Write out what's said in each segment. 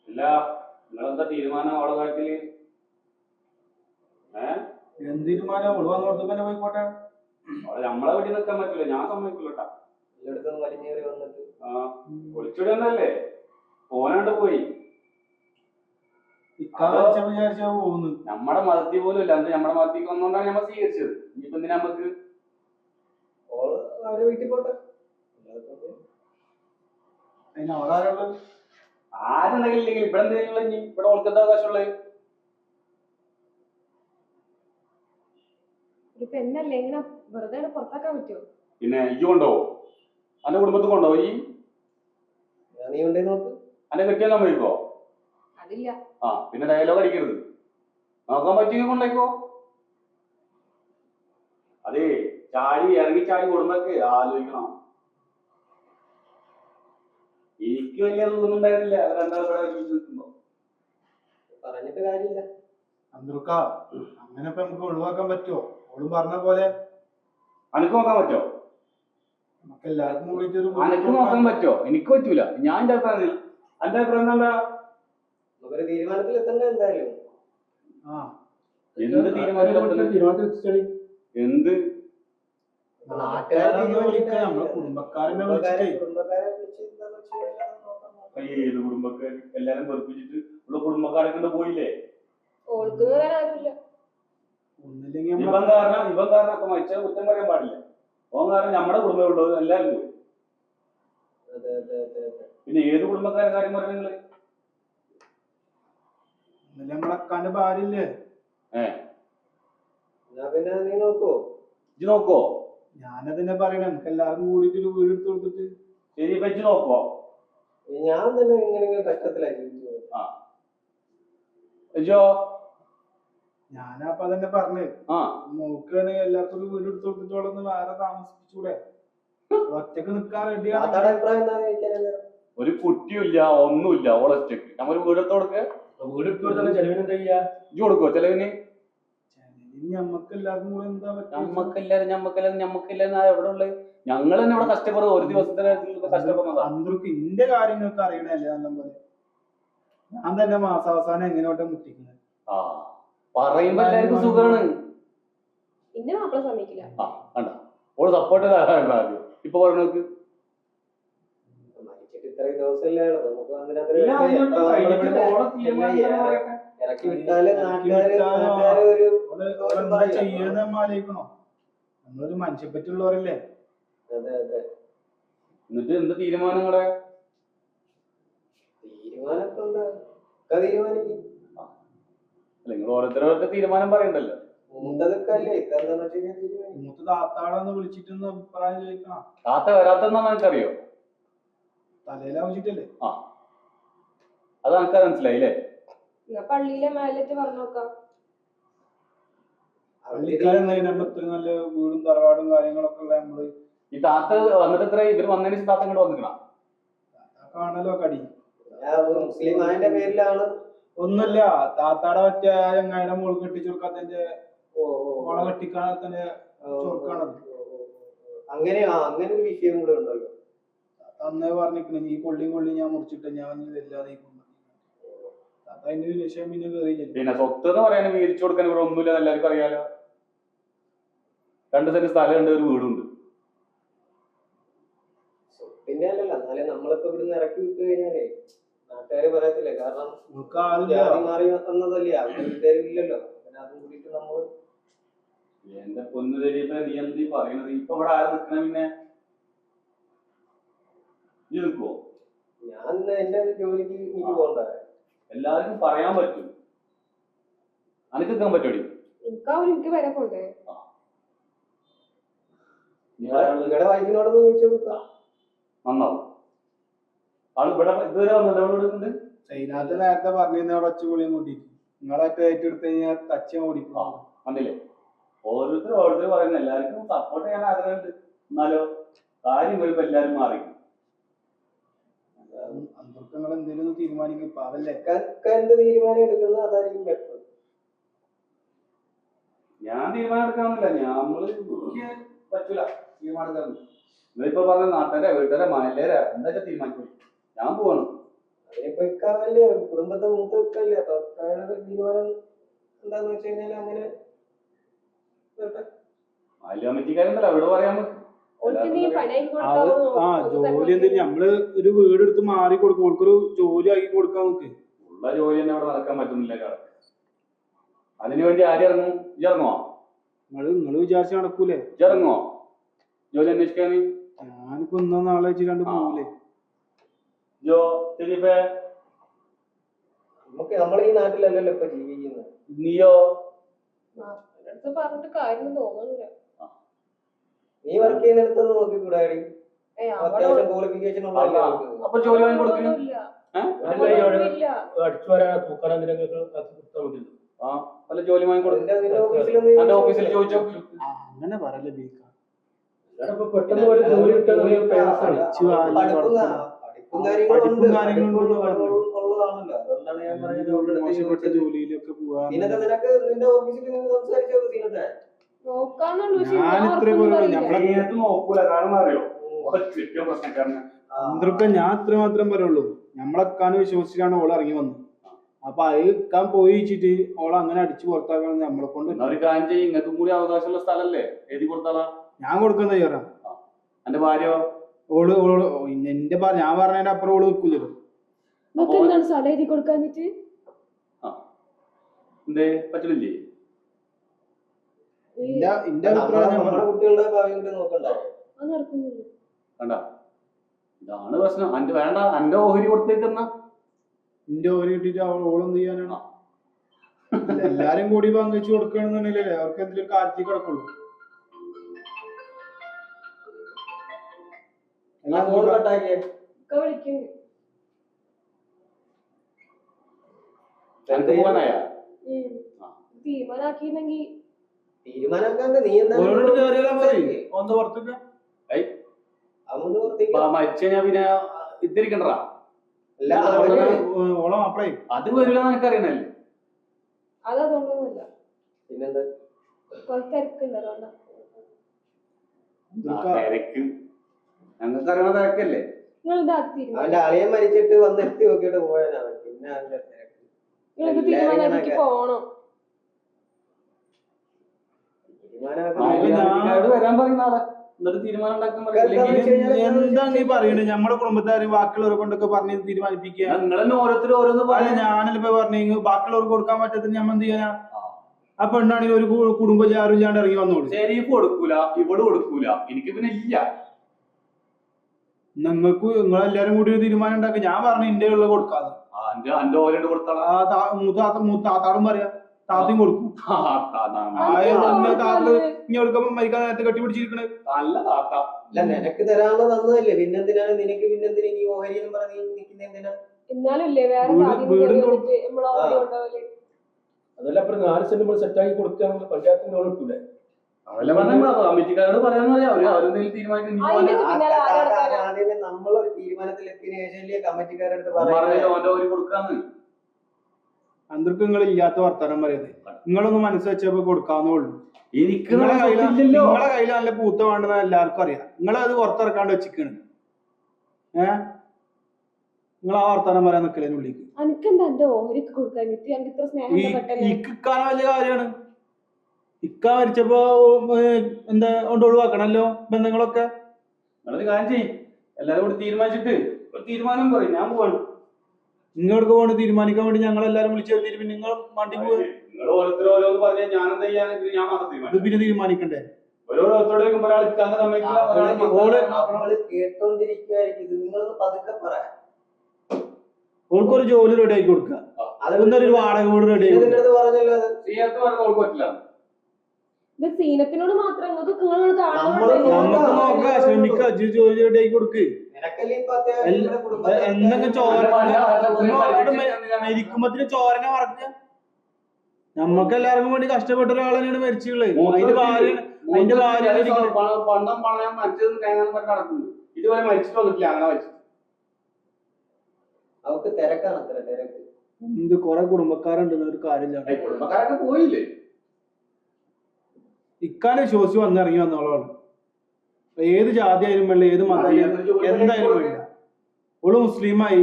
ഇല്ല, നിങ്ങളെന്താ തീരുമാനം അവളെ കാര്യത്തില്? എന്ത് തീരുമാനം? ഓള് വന്നോടത്ത് തന്നെ പോയിക്കോട്ടെ. അവളെ നമ്മളെ വീട്ടിൽ നിൽക്കാൻ പറ്റൂല, ഞാൻ സമ്മതിക്കില്ലട്ടാ. ഒളിച്ചുവിടുന്നല്ലേ, പോനാണ്ട് പോയി. വിചാരിച്ചാ പോകുന്നു. നമ്മുടെ മതത്തിൽ പോലും ഇല്ല, അന്ന് നമ്മുടെ മതത്തിൽ വന്നോണ്ടാണ് നമ്മൾ സ്വീകരിച്ചത്. ഇനിയിപ്പോ എന്തിനാ നമുക്ക് വീട്ടിൽ പോട്ടെ. അവളാരുള്ളത്? ആരുണ്ടെങ്കിലും ഇല്ലെങ്കിൽ ഇവിടെ എന്തെങ്കിലും ഇനി ഇവിടെ ഓൾക്കെന്താ അവകാശമുള്ളത്? പിന്നെ ഈ കൊണ്ടുപോകും, അന്റെ കുടുംബത്തിൽ കൊണ്ടുപോകും. ഈ അന്റെ കെട്ടിയാൽ സമ്മതിക്കോ? ആ പിന്നെ ഡയലോഗ് അടിക്കരുത്. നോക്കാൻ പറ്റിയെങ്കിൽ കൊണ്ടേക്കോ. അതെ, ചാടി ഇറങ്ങി ചാടി കുടുംബത്തെ ആലോചിക്കണം. എനിക്ക് വലിയ ഒന്നും ഉണ്ടായിരുന്നില്ല അവരെന്താ ഇവിടെ നിൽക്കുമ്പോ. പറഞ്ഞിട്ട് കാര്യമില്ല. അങ്ങനെ നമുക്ക് ഒഴിവാക്കാൻ പറ്റുമോ? ഓളും പറഞ്ഞ പോലെ അനക്ക് നോക്കാൻ പറ്റോ? നമുക്ക് എല്ലാവർക്കും കൂടിയിട്ടൊരു അനക്ക് നോക്കാൻ പറ്റോ? എനിക്ക് പറ്റൂല. ഞാൻ എന്റെ അഭിപ്രായം, എന്റെ അഭിപ്രായം എന്താ? തീരുമാനത്തിൽ എത്തണ്ട എന്തായാലും. എന്ത് തീരുമാനത്തിൽ? എന്ത് ഏത് കുടുംബക്കാർ? എല്ലാരും വെറുപ്പിച്ചിട്ട് ഉള്ള കുടുംബക്കാരെ കൊണ്ട് പോയില്ലേ? ഇവൻ കാരണം അപ്പൊ മരിച്ച കുറ്റം പറയാൻ പാടില്ല. ഓൻ കാരണം നമ്മുടെ കുടുംബമുള്ളത് എല്ലാരും പോയി. പിന്നെ ഏത് കുടുംബക്കാരെ കാര്യം പറഞ്ഞ നിങ്ങള്? നമ്മളെ ഭാര്യയില്ലേ? പിന്നെ നീ നോക്കോ? ഇജ്ജ് നോക്കോ? ഞാനതിനെ പറയണേ, നമുക്ക് എല്ലാവർക്കും കൂടിയിട്ട് ഒരു വീട് എടുത്ത് കൊടുത്തിട്ട്. ശരി, വെച്ച് നോക്കോ? ഞാൻ തന്നെ എങ്ങനെയെങ്കിലും കഷ്ടത്തിലായി. ഞാനപ്പൊ അതന്നെ പറഞ്ഞേ, നോക്കുകയാണെങ്കിൽ എല്ലാവർക്കും ഒരു വീട് എടുത്ത് കൊടുത്തിട്ടോളന്ന് വേറെ താമസിപ്പിച്ചൂടെ? ഒറ്റക്ക് നിൽക്കാൻ റെഡിയാണ്. ഒരു കുട്ടിയില്ല, ഒന്നുമില്ല, ഓളൊറ്റക്ക്. നമ്മൾ വീട് എടുത്ത് കൊടുക്ക. വീട് എടുത്ത് കൊടുത്താൽ ചെലവിന് എന്താ ചെയ്യാ? ഇജ്ജ് കൊടുക്കോ ചെലവിന്? ഞമ്മക്കെല്ലാവർക്കും കൂടെ എന്താ പറ്റുക? ഞമ്മക്കെല്ലാരും എവിടെ ഉള്ളത്? ഞങ്ങൾ തന്നെ ഇവിടെ കഷ്ടപ്പെടുന്നത്. ഒരു ദിവസത്തിന് കഷ്ടപ്പെടുന്നത്. ഇന്റെ കാര്യങ്ങൾക്ക് അറിയണല്ലേ നല്ലപോലെ. ഞാൻ തന്നെ മാസാവസാനം എങ്ങനെയോട്ടെ മുട്ടിക്കുന്നത്. പറയുമ്പോ എല്ലാവർക്കും സുഖമാണ്. ഓള് സപ്പോർട്ട് ചെയ്ത ഇപ്പൊ പറഞ്ഞോക്ക്. നമ്മളൊരു മനുഷ്യപ്പറ്റുള്ളവരല്ലേ? എന്നിട്ട് എന്ത് തീരുമാനങ്ങളെ? നിങ്ങൾ ഓരോരുത്തരോർക്ക് തീരുമാനം പറയണ്ടല്ലോ. താത്താടൊന്ന് വിളിച്ചിട്ടൊന്ന് അഭിപ്രായം ചോദിക്കണം. താത്ത വരാത്തെന്നാ എനിക്കറിയോ? തലയിലാവശ്യല്ലേ? അത് എനിക്കത് മനസ്സിലായില്ലേ? പള്ളിയിലെ മേലേക്ക് പറഞ്ഞു നോക്കാം. പള്ളിക്കാരൻ നല്ല വീടും തറവാടും കാര്യങ്ങളൊക്കെ ഉള്ള നമ്മള്. ഈ താത്ത വന്നിട്ട് എത്ര ഇവര് വന്നതിന് താത്ത ഇങ്ങോട്ട് വന്നിക്കണം കാണല്ലോ കടി. മുസ്ലിം പേരിലാണ്. ഒന്നുമില്ല, താത്താടെ മറ്റേ ചങ്ങായിയുടെ മോള് കെട്ടിച്ചുറുക്കാത്തന്റെ മോളെ കെട്ടിക്കാണത്തിന്റെ ചുരുക്കാണത്. അങ്ങനെ ഒരു വിഷയം കൂടെ ഉണ്ടല്ലോ. അന്നേ പറഞ്ഞിരിക്കണേ, ഈ കൊള്ളി ഞാൻ മുറിച്ചിട്ട് ഞാൻ വല്ലാതെ. അതിന്റെ ഒരു വിഷയം പിന്നെ കയറിയില്ല. പിന്നെ സ്വത്ത് എന്ന് പറയാനും വീതിച്ചു കൊടുക്കാൻ ഇവിടെ ഒന്നുമില്ല, എല്ലാവർക്കും അറിയാലോ. 2 സെന്റ് സ്ഥലമുണ്ട്, ഒരു വീടുണ്ട്. പിന്നെ അല്ലല്ല, എന്നാലും നമ്മളിപ്പോ ഇവിടുന്ന് ഇറക്കി വിട്ടു കഴിഞ്ഞാലേ നാട്ടുകാര് പറയത്തില്ലേ? കാരണം മാറി വന്നതല്ലേ, വീട്ടുകാരില്ലല്ലോ. പിന്നെ അതും കൂടിയിട്ട് നമ്മള് എന്റെ പൊന്നു തരീപ്പ നീ എന്ത് പറയണത്? ഇപ്പൊ ഇവിടെ ആരും നിൽക്കണ? പിന്നെ നീ നിൽക്കുവോ? ഞാൻ എന്റെ ജോലിക്ക് എനിക്ക് പോകണ്ട. എല്ലാവർക്കും പറയാൻ പറ്റും. അനക്ക് നിൽക്കാൻ പറ്റൂടി? എനിക്ക് വരെ പോണ്ടേ? നിങ്ങളുടെ വൈഫിനോടൊന്ന് ചോദിച്ചു നന്നാവും. ആള് ഇവിടെ ഇതുവരെ വന്നിട്ടുണ്ട്. ചൈനാത്ത് നേരത്തെ പറഞ്ഞിരുന്ന അവിടെ ഒച്ചപൊളിയും കൂട്ടിട്ട് നിങ്ങളൊക്കെ ഏറ്റെടുത്ത് കഴിഞ്ഞാൽ തച്ച ഓടിക്കും. കണ്ടില്ലേ? ഓരോരുത്തർ പറയുന്നത് എല്ലാവർക്കും സപ്പോർട്ട് ചെയ്യാൻ ആഗ്രഹമുണ്ട്. എന്നാലോ കാര്യം വരുമ്പോ എല്ലാരും മാറി. നിങ്ങൾ എന്തെങ്കിലും തീരുമാനിക്കും. പാവല്ലേ തീരുമാനം എടുക്കുന്നത് അതായിരിക്കും ബെറ്റർ. ഞാൻ തീരുമാനം എടുക്കാന്നില്ല, നമ്മള് പറ്റൂല തീരുമാനം എടുക്കാൻ. നിങ്ങളിപ്പോ പറഞ്ഞ നാട്ടുകാരെ വീട്ടുകാരെ മലയാള എന്താ തീരുമാനിക്കും? ഞാൻ പോവാണ്. അതിനിപ്പോ ഇക്കാവല്ലേ കുടുംബത്തെ മൂത്ത് വെക്കല്ലേ, അപ്പൊ ഇക്കാരുടെ തീരുമാനം എന്താന്ന് വെച്ച് കഴിഞ്ഞാൽ അങ്ങനെ കമ്മിറ്റിക്കാരുണ്ടല്ലോ അവിടെ പറയാൻ ജോലി എന്തെങ്കിലും നമ്മള് ഒരു വീട് എടുത്ത് മാറി കൊടുക്കും, ഓൾക്കൊരു ജോലി ആക്കി കൊടുക്കാൻ നോക്ക്. ഉള്ള ജോലി തന്നെ അവിടെ നടക്കാൻ പറ്റുന്നില്ല. അതിനുവേണ്ടി ആരിറങ്ങും? ഇറങ്ങുവോ? നിങ്ങള് വിചാരിച്ച നടക്കൂലേ? ഇറങ്ങുവോ ജോലി അന്വേഷിക്കാന്? ഞാനിപ്പോ ഇന്നോ നാളെ വെച്ചിട്ട് പോകൂലേ? നമുക്ക് നമ്മളെ ഈ നാട്ടിലല്ലല്ലോ ഇപ്പൊ ജീവിക്കുന്നത്. നീയോ? പറഞ്ഞിട്ട് കാര്യം തോന്നുന്നില്ല. നീ വർക്ക് ചെയ്യുന്നിടത്തൊന്നും നോക്കിക്കൂടാടി? അത്യാവശ്യം ക്വാളിഫിക്കേഷൻ ഉള്ള അപ്പൊ ജോലി വാങ്ങി കൊടുക്കും. അടിച്ചു വരാൻ തൂക്കാൻ വല്ല ജോലി വാങ്ങി കൊടുക്കും. ഓഫീസിൽ ചോദിച്ചോ. അങ്ങനെ പറയല്ലേ ബീക്ക, പെട്ടെന്ന് ഒരു ജോലി പഠിപ്പും കാര്യങ്ങളും മോശപ്പെട്ട ജോലിയിലൊക്കെ പോവാ. നിനക്ക് നിന്റെ ഓഫീസിൽ സംസാരിച്ചോ സീനത്തെ? ഞാനിത്രേ പോലും നോക്കൂല. കാരണം അറിയോ, പ്രശ്നക്കാരന് എന്തൊക്കെ ഞാൻ ഇത്ര മാത്രം പറയുള്ളൂ. നമ്മളെക്കാണ് വിശ്വസിച്ചിട്ടാണ് ഓൾ ഇറങ്ങി വന്നത്. അപ്പൊ അയക്കാൻ പോയി വെച്ചിട്ട് ഓളെ അങ്ങനെ അടിച്ചു പുറത്താക്കണം നമ്മളെ കൊണ്ട്. ഒരു കാര്യം ചെയ്യും, ഇങ്ങക്കും കൂടി അവകാശമുള്ള സ്ഥലല്ലേ, എഴുതി കൊടുത്താളാ. ഞാൻ കൊടുക്കുന്ന തയ്യാറാ. എന്റെ ഭാര്യ ഓള് എന്റെ ഞാൻ പറഞ്ഞതിന്റെ അപ്പുറം ഓള് നിൽക്കില്ലല്ലോ. എന്താണ് സ്ഥലം എഴുതി കൊടുക്കാഞ്ഞിട്ട്? എന്തേ പറ്റണില്ലേ? എന്റെ അഭിപ്രായം കുട്ടികളുടെ ഭാവി കൂടി നോക്കണ്ടേ? കണ്ട, ഇതാണ് പ്രശ്നം. അന്റെ വേണ്ട, അന്റെ ഓഹരി കൊടുത്തേക്കുന്ന എന്റെ ഓഹരി കിട്ടിട്ട് ഓളെന്ത് ചെയ്യാനാണ്? എല്ലാരും കൂടി പങ്കുവെച്ച് കൊടുക്കണമെന്നുണ്ടെങ്കിലേ അവർക്ക് എന്തെങ്കിലും കാര്യത്തിൽ കിടക്കുള്ളൂ. തീരുമാനാക്കിയിരുന്നെങ്കി തീരുമാനമാക്കാണ്ട് നീ എന്താ മരിച്ച പിന്നെ ഇത്തിരിക്കണ്ടാ. ഓളം അപ്പളേ അത് വരില്ല എനിക്കറിയണല്ലേ. അതതൊന്നുമില്ല, പിന്നെന്താ കുറച്ച് തിരക്കുണ്ട്. അതുകൊണ്ടാ തിരക്ക് ഞങ്ങൾക്ക് അറിയണ തിരക്കല്ലേ. അവന്റെ അളിയൻ മരിച്ചിട്ട് വന്ന് എത്തി നോക്കിയിട്ട് പോയാനാണ്. പിന്നെ അവന്റെ നിങ്ങൾക്ക് തീരുമാനാക്കി പോണം. വരാൻ പറയുന്ന ആളെ എന്നിട്ട് തീരുമാനം എന്താ നീ പറയണേ? നമ്മളെ കുടുംബക്കാര് ബാക്കിയുള്ളവരെ കൊണ്ടൊക്കെ പറഞ്ഞ് തീരുമാനിപ്പിക്കുക. നിങ്ങളെന്നെ ഓരോരുത്തരും ഓരോന്ന് പറയാൻ. ഞാനിപ്പോ പറഞ്ഞു ബാക്കിയുള്ളവർക്ക് കൊടുക്കാൻ പറ്റത്തിന് ഞാൻ എന്ത് ചെയ്യാനാ? ആ പെണ്ണാണെങ്കിൽ ഒരു കുടുംബം ആരും ഇല്ലാണ്ട് ഇറങ്ങി വന്നോളൂ. ശരീഫ് കൊടുക്കൂല, ഇവിടെ കൊടുക്കൂല, എനിക്ക് പിന്നെ ഇല്ല. നിങ്ങൾക്ക് നിങ്ങളെല്ലാരും കൂടി ഒരു തീരുമാനം ഉണ്ടാക്കി. ഞാൻ പറഞ്ഞു എന്റെ ഉള്ള കൊടുക്കാതെ മൂത്താത്താടും പറയാ, താത്തയും കൊടുക്കും. കൊടുക്കുമ്പോ മരിക്കാൻ നേരത്തെ കെട്ടിപ്പിടിച്ചിരിക്കണേ നല്ല താത്ത. അല്ല നിനക്ക് തരാനുള്ള തന്നതല്ലേ, പിന്നെന്തിനാണ് നിനക്ക് പിന്നെന്തിനാ നീ ഓഹരിയെന്ന് പറഞ്ഞ് നിൽക്കുന്ന എന്തിനാ? അതല്ല അപ്പൊ 4 സെന്റ് സെറ്റാക്കി കൊടുക്കുകയാണെങ്കിൽ പഞ്ചായത്തിന് ലോൺ കിട്ടൂലേ? കമ്മിറ്റിക്കാരോട് പറയാന്നറിയാം. അവരെന്തെങ്കിലും തീരുമാനിക്കും. നമ്മളൊരു തീരുമാനത്തിലെത്തിയതിനു ശേഷം കമ്മിറ്റിക്കാരടുത്ത് കൊടുക്കാന്ന്. അന്തർക്ക് നിങ്ങൾ ഇല്ലാത്ത വർത്താനം പറയുന്നത്. നിങ്ങളൊന്ന് മനസ്സുവെച്ചപ്പോ കൊടുക്കാവുന്നേ ഉള്ളൂ. എനിക്ക് നിങ്ങളെ കയ്യിൽ നല്ല പൂത്ത വേണ്ടെന്ന് എല്ലാവർക്കും അറിയാം. നിങ്ങളത് പുറത്തിറക്കാണ്ട് വെച്ചിക്കാണ്. നിങ്ങൾ ആ വർത്താനം പറയാൻ നിൽക്കലേനുള്ളിക്ക് ഇക്കാന വലിയ കാര്യമാണ്. ഇക്ക മരിച്ചപ്പോ എന്താ കൊണ്ട് ഒഴിവാക്കണല്ലോ ബന്ധങ്ങളൊക്കെ. നിങ്ങളൊരു കാര്യം ചെയ്യും, എല്ലാരും കൂടി തീരുമാനിച്ചിട്ട് ഒരു തീരുമാനം പറയും. ഞാൻ പോവാണ്. നിങ്ങൾക്ക് പോകണം തീരുമാനിക്കാൻ വേണ്ടി ഞങ്ങൾ എല്ലാരും വിളിച്ചു ചേർത്തിട്ട് പിന്നെ നിങ്ങൾ വണ്ടി പോവാ. നിങ്ങൾ ഓരോരുത്തരും ഓരോന്ന് പറഞ്ഞാൽ ഞാൻ എന്താ ചെയ്യാൻ? ഞാൻ മാത്രം ഇത് പിന്നെ തീരുമാനിക്കണ്ടേ? ഓരോരുത്തരോടേക്കും ഒരാൾ ഇക്കാന്ന് സമ്മതിക്കില്ല, കേട്ടോണ്ടിരിക്കുവായിരിക്കും. ഇത് നിങ്ങളൊന്ന് പതുക്കെ പറയാം. ഓൾക്കൊരു ജോലി റെഡി ആക്കി കൊടുക്കുക, അതൊന്നൊരു വാടക വീട് റെഡി ആക്കി പറഞ്ഞല്ലോ. പറ്റില്ല. സീനത്തിനോട് മാത്രം നമുക്ക് നോക്കാം, ശ്രമിക്കാം. ജോലി റെഡി ആക്കി കൊടുക്ക്. എന്തൊക്കെ മരിക്കുമ്പത്തിന് ചോരനെ മറക്കുക. നമ്മക്ക് എല്ലാവർക്കും വേണ്ടി കഷ്ടപ്പെട്ട ഒരാൾ തന്നെയാണ് മരിച്ചുള്ളത്. അതിന്റെ ഭാര്യ പണം പണയം മരിച്ചതെന്ന് തേങ്ങാൻ നടക്കുന്നു. ഇതുവരെ മരിച്ചിട്ട് വന്നിട്ടില്ല. അങ്ങനെ മരിച്ചു അവർക്ക് തിരക്കാണ് അത്ര തിരക്ക്. ഇത് കൊറേ കുടുംബക്കാരുണ്ട്, ഒരു കാര്യമില്ല. കുടുംബക്കാരൊക്കെ പോയില്ലേ? ഇക്കാനെ വിശ്വസിച്ച് വന്നിറങ്ങി വന്നോളാണ്. ഏത് ജാതി ആയാലും വേണ്ട, ഏത് മതം എന്തായാലും വേണ്ട. ഓള് മുസ്ലിമായി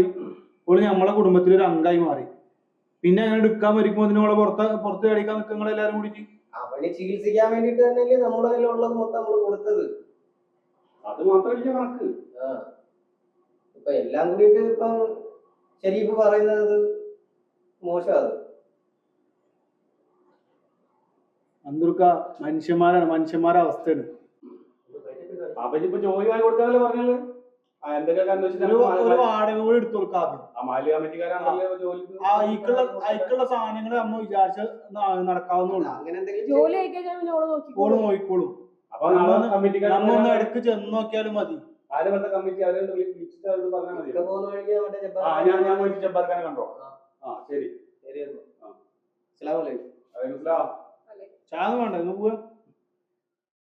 ഓള് നമ്മളെ കുടുംബത്തിലൊരു അംഗമായി മാറി. പിന്നെ അങ്ങനെ എടുക്കാൻ മരിക്കുമ്പോ അതിനോളെ പുറത്ത് കളിക്കാൻ നിൽക്കുക എല്ലാരും കൂടിയിട്ട്. അവന് ചികിത്സിക്കാൻ വേണ്ടിട്ട് തന്നെയല്ലേ നമ്മുടെ കയ്യിലുള്ളത് മൊത്തം നമ്മള് കൊടുത്തത്. അത് മാത്രമല്ല കണക്ക്. ഇപ്പൊ എല്ലാം കൂടിയിട്ട് ഇപ്പം ഷരീഫ് പറയുന്നത് മോശമാണ്. അന്തൂർക്ക മനുഷ്യന്മാരെ അവസ്ഥയാണ്. അപ്പൊ ഇപ്പൊ ജോലി വാങ്ങി കൊടുക്കാനല്ലേ പറഞ്ഞത്? എന്തൊക്കെ ഒരു വാടക കൂടി എടുത്തു കൊടുക്കാം ആദ്യം. ആ മാലി കമ്മിറ്റിക്കാരാണല്ലോ ജോലി. അയക്കുള്ള സാധനങ്ങൾ നമ്മൾ വിചാരിച്ച നടക്കാവുന്നുള്ളൂ. അങ്ങനെ എന്തെങ്കിലും ജോലി ആയിക്കഴിഞ്ഞാൽ പിന്നെ ഓള് ഓള് നോക്കിക്കോളും. നോക്കിക്കോളും. അപ്പൊ നമ്മൊന്ന് ഇടക്ക് ചെന്ന് നോക്കിയാലും മതി. ആര് പറഞ്ഞ കമ്മിറ്റി അവരെ വിളിച്ചിട്ട് അവരോട് പറഞ്ഞാൽ മതി. പോകുന്ന വഴിക്ക് മറ്റേ ഞാൻ പോയിട്ട് ജബ്ബാർഖാനെ കണ്ടോ? ശരി. ശരിയെന്നു. അസ്സലാമു അലൈക്കും. വലൈക്കും സലാം. ചായ വേണ്ട, ഇന്ന് പോവാ.